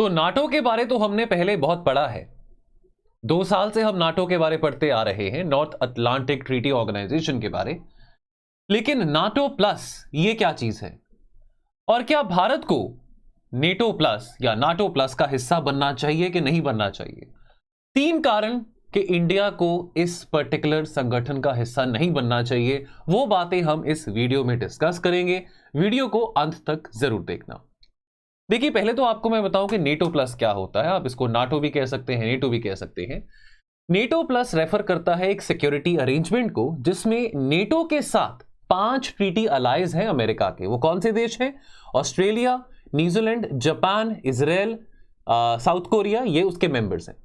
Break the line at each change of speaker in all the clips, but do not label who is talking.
तो नाटो के बारे तो हमने पहले बहुत पढ़ा है। 2 साल से हम नाटो के बारे पढ़ते आ रहे हैं, नॉर्थ अटलांटिक ट्रीटी ऑर्गेनाइजेशन के बारे। लेकिन नाटो प्लस ये क्या चीज है, और क्या भारत को नेटो प्लस या नाटो प्लस का हिस्सा बनना चाहिए कि नहीं बनना चाहिए? 3 कारण कि इंडिया को इस पर्टिकुलर संगठन का हिस्सा नहीं बनना चाहिए, वो बातें हम इस वीडियो में डिस्कस करेंगे। वीडियो को अंत तक जरूर देखना। देखिए, पहले तो आपको मैं बताऊं कि नेटो प्लस क्या होता है। आप इसको नाटो भी कह सकते हैं, नेटो भी कह सकते हैं। नेटो प्लस रेफर करता है एक सिक्योरिटी अरेंजमेंट को जिसमें नेटो के साथ 5 ट्रीटी अलाइज हैं अमेरिका के। वो कौन से देश हैं? Australia, New Zealand, Japan, Israel, south Korea, ये उसके मेंबर्स हैं।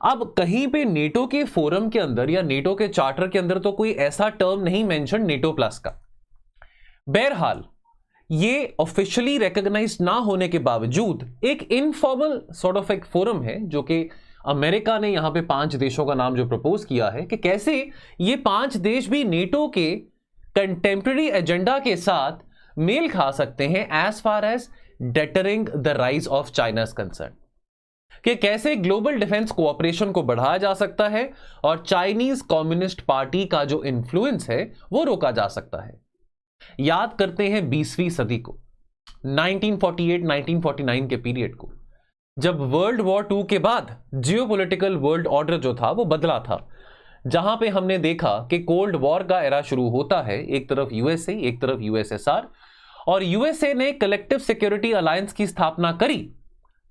अब कहीं पे नेटो के फोरम के अंदर या नेटो के चार्टर के अंदर तो कोई ऐसा टर्म नहीं मेंशन नेटो प्लस का। बहरहाल ये ऑफिशियली रिकॉग्नाइज ना होने के बावजूद एक इनफॉर्मल सॉर्ट ऑफ एक फोरम है जो कि अमेरिका ने यहां पे 5 देशों का नाम जो प्रपोज किया है कि कैसे ये 5 देश भी नेटो के कंटेम्पररी एजेंडा के साथ मेल खा सकते हैं as far as deterring the rise of China's concern, कि कैसे ग्लोबल डिफेंस कोऑपरेशन को बढ़ाया जा सकता है और चाइनीज कम्युनिस्ट पार्टी का जो इन्फ्लुएंस है वो रोका जा सकता है। याद करते हैं 20वीं सदी को, 1948-1949 के पीरियड को, जब वर्ल्ड वॉर 2 के बाद जियोपॉलिटिकल वर्ल्ड ऑर्डर जो था वो बदला था, जहां पे हमने देखा कि कोल्ड वॉर का एरा शुरू होता है। एक तरफ यूएसए, एक तरफ यूएसएसआर, और यूएसए ने कलेक्टिव सिक्योरिटी अलायंस की स्थापना करी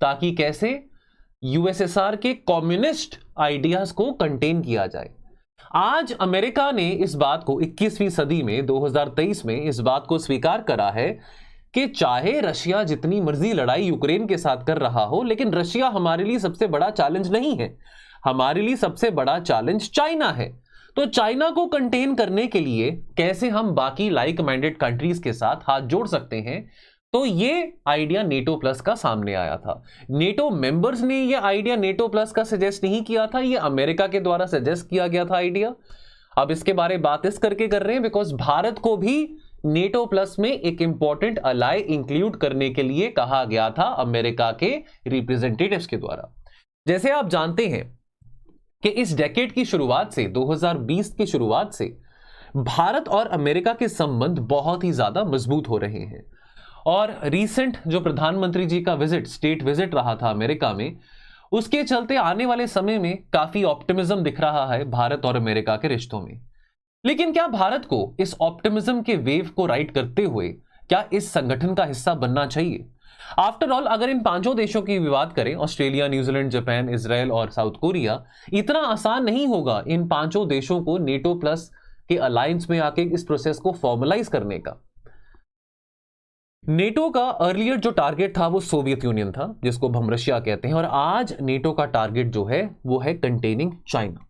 ताकि कैसे यूएसएसआर के कम्युनिस्ट आइडियाज को कंटेन किया जाए। आज अमेरिका ने इस बात को 21वीं सदी में 2023 में इस बात को स्वीकार करा है कि चाहे रशिया जितनी मर्जी लड़ाई यूक्रेन के साथ कर रहा हो, लेकिन रशिया हमारे लिए सबसे बड़ा चैलेंज नहीं है। हमारे लिए सबसे बड़ा चैलेंज चाइना है। तो चाइना को कंटेन करने के लिए कैसे हम बाकी लाइक माइंडेड कंट्रीज के साथ हाथ जोड़ सकते हैं, तो ये आइडिया नेटो प्लस का सामने आया था। नेटो मेंबर्स ने ये आइडिया नेटो प्लस का सजेस्ट नहीं किया था, ये अमेरिका के द्वारा सजेस्ट किया गया था आइडिया। अब इसके बारे में बात इस करके कर रहे हैं बिकॉज भारत को भी नेटो प्लस में एक इंपॉर्टेंट अलाई इंक्लूड करने के लिए कहा गया था अमेरिका के रिप्रेजेंटेटिव्स के द्वारा। जैसे आप जानते हैं कि इस डेकेड की शुरुआत से, 2020 की शुरुआत से भारत और अमेरिका के संबंध बहुत ही ज्यादा मजबूत हो रहे हैं। और रीसेंट जो प्रधानमंत्री जी का विजिट, स्टेट विजिट रहा था अमेरिका में, उसके चलते आने वाले समय में काफी ऑप्टिमिज्म दिख रहा है भारत और अमेरिका के रिश्तों में। लेकिन क्या भारत को इस ऑप्टिमिज्म के वेव को राइड करते हुए क्या इस संगठन का हिस्सा बनना चाहिए? आफ्टर ऑल, अगर इन 5 देशों की भी बात करें, ऑस्ट्रेलिया, न्यूजीलैंड, जापान, इजराइल और साउथ कोरिया, इतना आसान नहीं होगा इन 5 देशों को नेटो प्लस के अलायंस में आके इस प्रोसेस को फॉर्मलाइज करने का। नेटो का अर्लियर जो टारगेट था वो सोवियत यूनियन था, जिसको हम रशिया कहते हैं, और आज नेटो का टारगेट जो है वो है कंटेनिंग चाइना।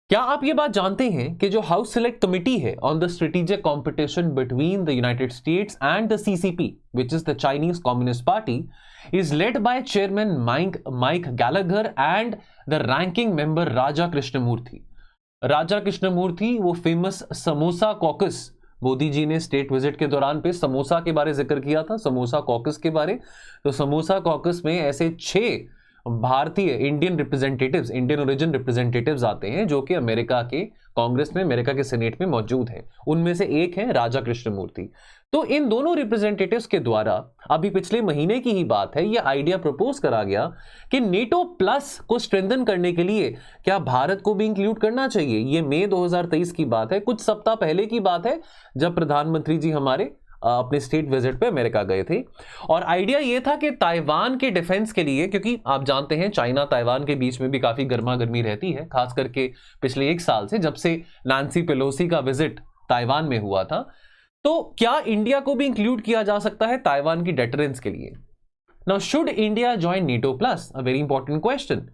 क्या आप ये बात जानते हैं कि जो हाउस सेलेक्ट कमिटी है on the strategic competition between the United States and the CCP, which is the Chinese Communist Party, is led by chairman Mike Gallagher and the ranking member Raja Krishnamoorthi. Raja Krishnamoorthi वो फेमस समोसा कॉकस, मोदी जी ने state visit के दौरान पे समोसा के बारे जिक्र किया था, समोसा कॉकस के बारे। तो समोसा कॉकस में ऐसे 6 भारतीय Indian representatives, Indian origin representatives आते हैं जो कि अमेरिका के कांग्रेस में, अमेरिका के सेनेट में मौजूद हैं। उनमें से एक है राजा कृष्णमूर्ति। तो इन दोनों रिप्रेजेंटेटिव्स के द्वारा अभी पिछले महीने की ही बात है, यह आइडिया प्रपोज करा गया कि नेटो प्लस को स्ट्रेंथन करने के लिए क्या भारत को भी इंक्लूड करना चाहिए। यह मई 2023 की बात है, कुछ सप्ताह पहले की बात है, जब प्रधानमंत्री जी हमारे अपने स्टेट विजिट पे अमेरिका गए थे। और आइडिया यह था कि ताइवान के डिफेंस के लिए, क्योंकि आप जानते हैं चाइना ताइवान के बीच में भी काफी गर्मा गर्मी रहती है, खास करके पिछले 1 साल से, जब से नांसी पेलोसी का विजिट ताइवान में हुआ था। तो क्या इंडिया को भी इंक्लूड किया जा सकता है ताइवान की डेटरेंस के लिए? Now should India join NATO plus? A very important question.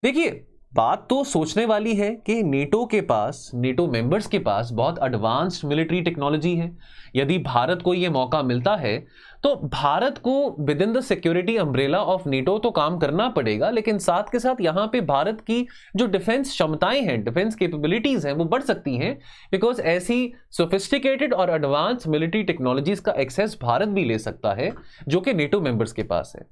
देखिए, बात तो सोचने वाली है कि नेटो के पास, नेटो मेंबर्स के पास बहुत एडवांस्ड मिलिट्री टेक्नोलॉजी है। यदि भारत को यह मौका मिलता है तो भारत को with in the security umbrella of NATO तो काम करना पड़ेगा, लेकिन साथ के साथ यहां पे भारत की जो डिफेंस क्षमताएं हैं, डिफेंस कैपेबिलिटीज हैं, वो बढ़ सकती हैं, बिकॉज ऐसी सोफिस्टिकेटेड और एडवांस मिलिट्री टेक्नोलॉजीज का एक्सेस भारत भी ले सकता है जो कि नेटो मेंबर्स के पास है।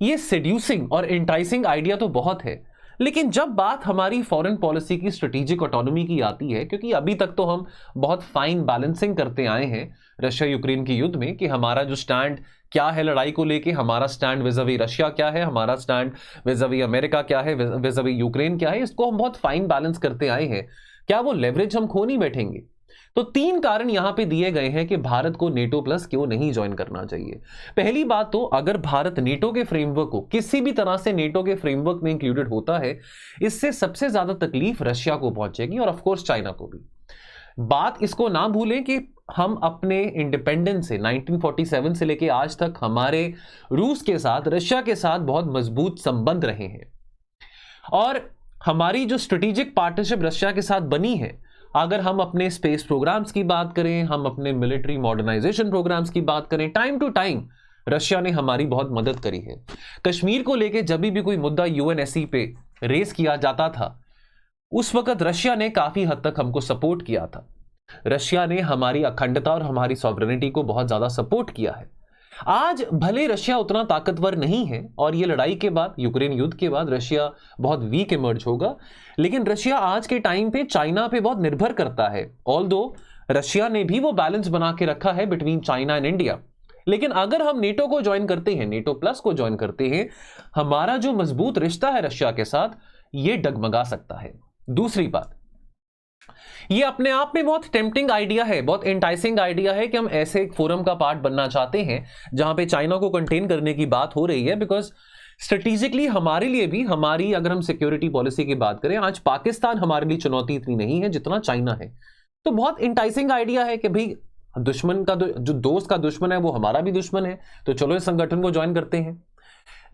ये सेड्यूसिंग और इंटाइसिंग आइडिया तो बहुत है, लेकिन जब बात हमारी फॉरेन पॉलिसी की स्ट्रेटेजिक ऑटोनॉमी की आती है, क्योंकि अभी तक तो हम बहुत फाइन बैलेंसिंग करते आए हैं रशिया यूक्रेन के युद्ध में कि हमारा जो स्टैंड क्या है लड़ाई को लेके, हमारा स्टैंड विज़ावी रशिया क्या है, हमारा स्टैंड विज़ावी अमेरिका क्या है, विज़ावी यूक्रेन क्या है, इसको हम बहुत फाइन बैलेंस करते आए हैं। क्या वो लेवरेज हम खो नहीं बैठेंगे? तो 3 कारण यहां पे दिए गए हैं कि भारत को नेटो प्लस क्यों नहीं ज्वाइन करना चाहिए। पहली बात तो, अगर भारत नेटो के फ्रेमवर्क को किसी भी तरह से नेटो के फ्रेमवर्क में इंक्लूडेड होता है, इससे सबसे ज्यादा तकलीफ रशिया को पहुंचेगी और ऑफ कोर्स चाइना को भी। बात इसको ना भूलें कि हम अपने इंडिपेंडेंस से 1947 से लेके आज तक हमारे रूस के साथ, रशिया के साथ बहुत मजबूत संबंध रहे हैं, और हमारी जो स्ट्रेटेजिक पार्टनरशिप रशिया के साथ बनी है, अगर हम अपने स्पेस प्रोग्राम्स की बात करें, हम अपने मिलिट्री मॉडर्नाइजेशन प्रोग्राम्स की बात करें, टाइम टू टाइम रशिया ने हमारी बहुत मदद करी है। कश्मीर को लेके जब भी कोई मुद्दा यूएनएससी पे रेस किया जाता था, उस वक्त रशिया ने काफी हद तक हमको सपोर्ट किया था। रशिया ने हमारी अखंडता और हमारी सॉवरेनिटी को बहुत ज्यादा सपोर्ट किया है। आज भले रशिया उतना ताकतवर नहीं है और ये लड़ाई के बाद, यूक्रेन युद्ध के बाद रशिया बहुत वीक इमर्ज होगा, लेकिन रशिया आज के टाइम पे चाइना पे बहुत निर्भर करता है। ऑल्दो रशिया ने भी वो बैलेंस बना के रखा है बिटवीन चाइना एंड इंडिया, लेकिन अगर हम नेटो को ज्वाइन करते हैं, नेटो प्लस को ज्वाइन करते हैं, हमारा जो मजबूत रिश्ता है रशिया के साथ, ये डगमगा सकता है। दूसरी बात, ये अपने आप में बहुत टेम्पटिंग आइडिया है, बहुत एंटाइसिंग आइडिया है कि हम ऐसे एक फोरम का पार्ट बनना चाहते हैं जहां पे चाइना को कंटेन करने की बात हो रही है, बिकॉज स्ट्रेटेजिकली हमारे लिए भी, हमारी अगर हम सिक्योरिटी पॉलिसी की बात करें, आज पाकिस्तान हमारे लिए चुनौती इतनी नहीं है जितना चाइना है। तो बहुत एंटाइसिंग आइडिया है कि भाई दुश्मन का जो दोस्त का दुश्मन है वो हमारा भी दुश्मन है, तो चलो इस संगठन को ज्वाइन करते हैं।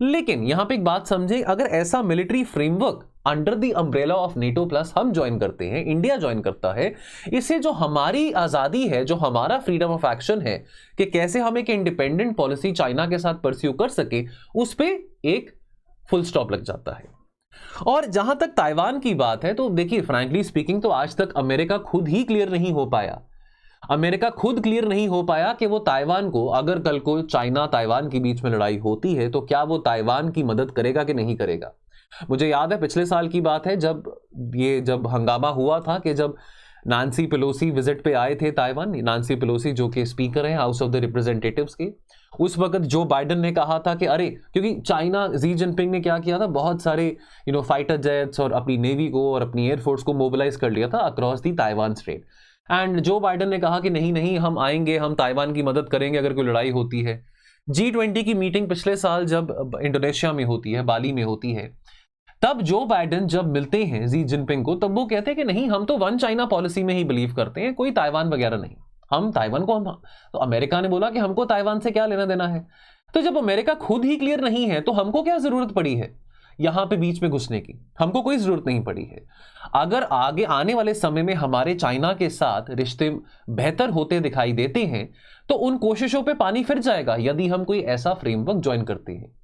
लेकिन यहां पे एक बात समझे, अगर ऐसा military framework under the umbrella of NATO plus हम ज्वाइन करते हैं, इंडिया ज्वाइन करता है, इससे जो हमारी आजादी है, जो हमारा फ्रीडम ऑफ एक्शन है कि कैसे हम एक इंडिपेंडेंट पॉलिसी चाइना के साथ परस्यू कर सके, उस पे एक फुल स्टॉप लग जाता है। और जहां तक ताइवान की बात है, तो देखिए फ्रैंकली स्पीकिंग, तो आज तक अमेरिका खुद ही क्लियर नहीं हो पाया, अमेरिका खुद क्लियर नहीं हो पाया कि वो ताइवान को, अगर कल को चाइना ताइवान के बीच में लड़ाई होती है, तो क्या वो ताइवान की मदद करेगा कि नहीं करेगा। मुझे याद है पिछले साल की बात है, जब हंगामा हुआ था कि जब नांसी पेलोसी विजिट पे आए थे ताइवान, नांसी पेलोसी जो कि स्पीकर हैं हाउस ऑफ द रिप्रेजेंटेटिव्स के, उस वक्त जो बाइडेन ने कहा था कि अरे, क्योंकि चाइना, जी जिनपिंग ने क्या किया था, बहुत सारे फाइटर जेट्स और अपनी नेवी को और अपनी एयरफोर्स को मोबिलाइज कर लिया था across the Taiwan straight, and Joe Biden ने कहा कि नहीं नहीं, हम आएंगे, हम ताइवान की मदद करेंगे अगर कोई लड़ाई होती है। G20 की मीटिंग पिछले साल जब इंडोनेशिया में होती है, बाली में होती है, तब जो बाइडेन जब मिलते हैं जी जिनपिंग को, तब वो कहते हैं कि नहीं, हम तो वन चाइना पॉलिसी में ही बिलीव करते हैं, कोई ताइवान वगैरह नहीं, हम ताइवान को तो अमेरिका ने बोला कि हमको ताइवान से क्या लेना देना है। तो जब अमेरिका खुद ही क्लियर नहीं है, तो हमको क्या जरूरत पड़ी है यहां पे बीच में घुसने की? हमको कोई जरूरत नहीं पड़ी है। अगर आगे आने वाले समय में हमारे चाइना के साथ रिश्ते बेहतर होते दिखाई देते हैं, तो उन कोशिशों पे पानी फिर जाएगा यदि हम कोई ऐसा फ्रेमवर्क ज्वाइन करते हैं।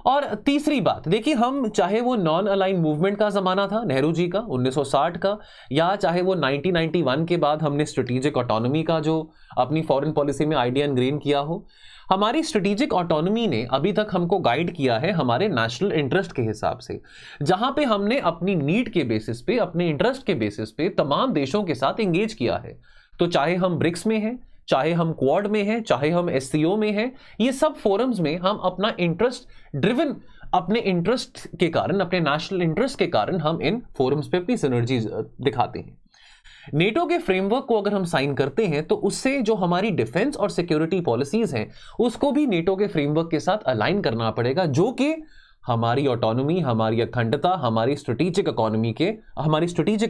और तीसरी बात देखिए, हम चाहे वो नॉन अलाइन मूवमेंट का जमाना था नेहरू जी का 1960 का, या चाहे वो 1991 के बाद हमने स्ट्रेटेजिक ऑटोनॉमी का जो अपनी फॉरेन पॉलिसी में आइडिया इनग्रेन किया हो, हमारी स्ट्रेटेजिक ऑटोनॉमी ने अभी तक हमको गाइड किया है हमारे नेशनल इंटरेस्ट के हिसाब से, जहां पे हमने अपनी नीड के बेसिस पे, अपने इंटरेस्ट के बेसिस पे तमाम देशों के साथ एंगेज किया है। तो चाहे हम ब्रिक्स में हैं, चाहे हम क्वाड में हैं, चाहे हम एससीओ में हैं, ये सब फोरम्स में हम अपना इंटरेस्ट ड्रिवन, अपने इंटरेस्ट के कारण, अपने नेशनल इंटरेस्ट के कारण हम इन फोरम्स पे अपनी सिनर्जी दिखाते हैं। नेटो के फ्रेमवर्क को अगर हम साइन करते हैं, तो उससे जो हमारी डिफेंस और सिक्योरिटी पॉलिसीज हैं, उसको भी नेटो के फ्रेमवर्क के साथ अलाइन करना पड़ेगा, जो कि हमारी ऑटोनॉमी, हमारी अखंडता, हमारी स्ट्रेटेजिक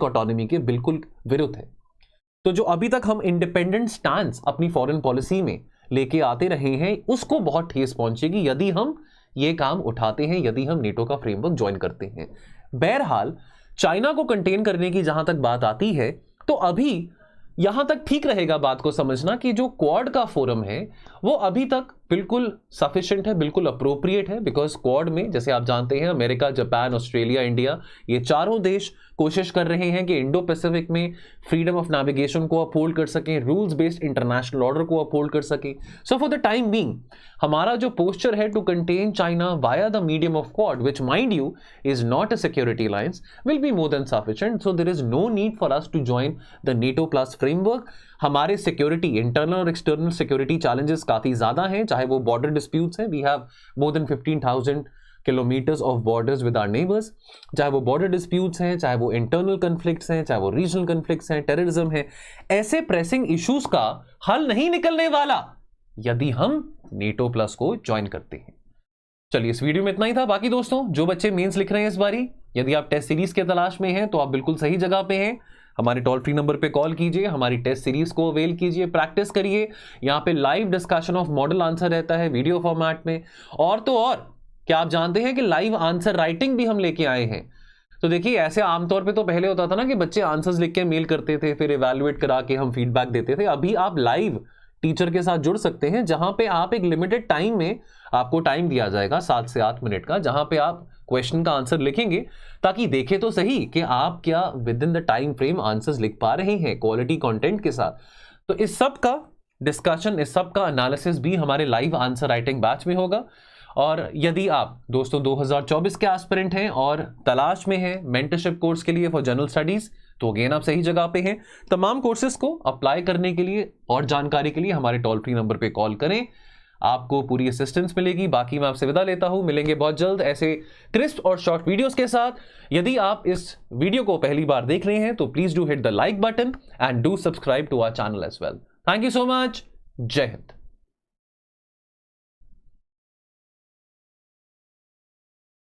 ऑटोनॉमी के बिल्कुल विरुद्ध है। तो जो अभी तक हम इंडिपेंडेंट स्टैंस अपनी फॉरेन पॉलिसी में लेके आते रहे हैं, उसको बहुत ठेस पहुंचेगी यदि हम ये काम उठाते हैं यदि हम नेटो का फ्रेमवर्क ज्वाइन करते हैं। बहरहाल चाइना को कंटेन करने की जहां तक बात आती है तो अभी यहां तक ठीक रहेगा बात को समझना कि जो क्वाड का फोरम है वो अभी तक बिल्कुल सफिशिएंट है, बिल्कुल अप्रोप्रिएट है, बिकॉज क्वाड में जैसे आप जानते हैं अमेरिका, जापान, ऑस्ट्रेलिया, इंडिया, ये चारों देश कोशिश कर रहे हैं कि इंडो पैसिफिक में फ्रीडम ऑफ नेविगेशन को अपहोल्ड कर सकें, रूल्स बेस्ड इंटरनेशनल ऑर्डर को अपहोल्ड कर सकें। So for the time being हमारा जो पोस्चर है to contain China via the medium of Quad, which mind you is not a security alliance, will be more than sufficient. So there is no need for us to join the NATO plus framework. हमारे security, internal और external security challenges काफी ज्यादा हैं, चाहे वो border disputes हैं, we have more than 15,000 kilometres of borders with our neighbours, चाहे वो बॉर्डर डिस्प्यूट्स हैं, चाहे वो इंटरनल कन्फ्लिक्ट्स हैं, चाहे वो रीजनल कन्फ्लिक्ट्स हैं, टेररिज्म है, ऐसे प्रेसिंग इश्यूज का हल नहीं निकलने वाला यदि हम नेटो प्लस को ज्वाइन करते हैं। चलिए इस वीडियो में इतना ही था। बाकी दोस्तों जो बच्चे मेंस लिख रहे हैं इस बारी, यदि आप टेस्ट सीरीज के तलाश में हैं तो आप बिल्कुल सही जगह पे हैं। हमारे टोल फ्री नंबर पे कॉल कीजिए, हमारी टेस्ट सीरीज को अवेल कीजिए, प्रैक्टिस करिए। यहाँ पे live discussion of model answer रहता है वीडियो फॉर्मेट में। और तो और क्या आप जानते हैं कि लाइव आंसर राइटिंग भी हम लेके आए हैं। तो देखिए ऐसे आमतौर पे तो पहले होता था ना कि बच्चे आंसर्स लिख के मेल करते थे, फिर इवैल्यूएट करा के हम फीडबैक देते थे। अभी आप लाइव टीचर के साथ जुड़ सकते हैं, जहां पे आप एक लिमिटेड टाइम में, आपको टाइम दिया जाएगा 7 से 8 मिनट का, जहां पे आप क्वेश्चन का आंसर लिखेंगे ताकि देखें तो सही कि आप क्या with in the time frame answers लिख पा रहे हैं क्वालिटी कंटेंट के साथ। तो इस सब का डिस्कशन, इस सब का एनालिसिस भी हमारे लाइव आंसर राइटिंग बैच में होगा। और यदि आप दोस्तों 2024 के एस्पिरेंट हैं और तलाश में हैं मेंटरशिप कोर्स के लिए फॉर जनरल स्टडीज, तो अगेन आप सही जगह पे हैं। तमाम कोर्सेज को अप्लाई करने के लिए और जानकारी के लिए हमारे टोल फ्री नंबर पे कॉल करें, आपको पूरी असिस्टेंस मिलेगी। बाकी मैं आपसे विदा लेता हूं, मिलेंगे बहुत जल्द ऐसे क्रिस्प और शॉर्ट वीडियोस के साथ। यदि आप इस वीडियो को पहली बार देख रहे हैं तो please do hit the like button and do subscribe to our channel as well. Thank you so much. जय हिंद।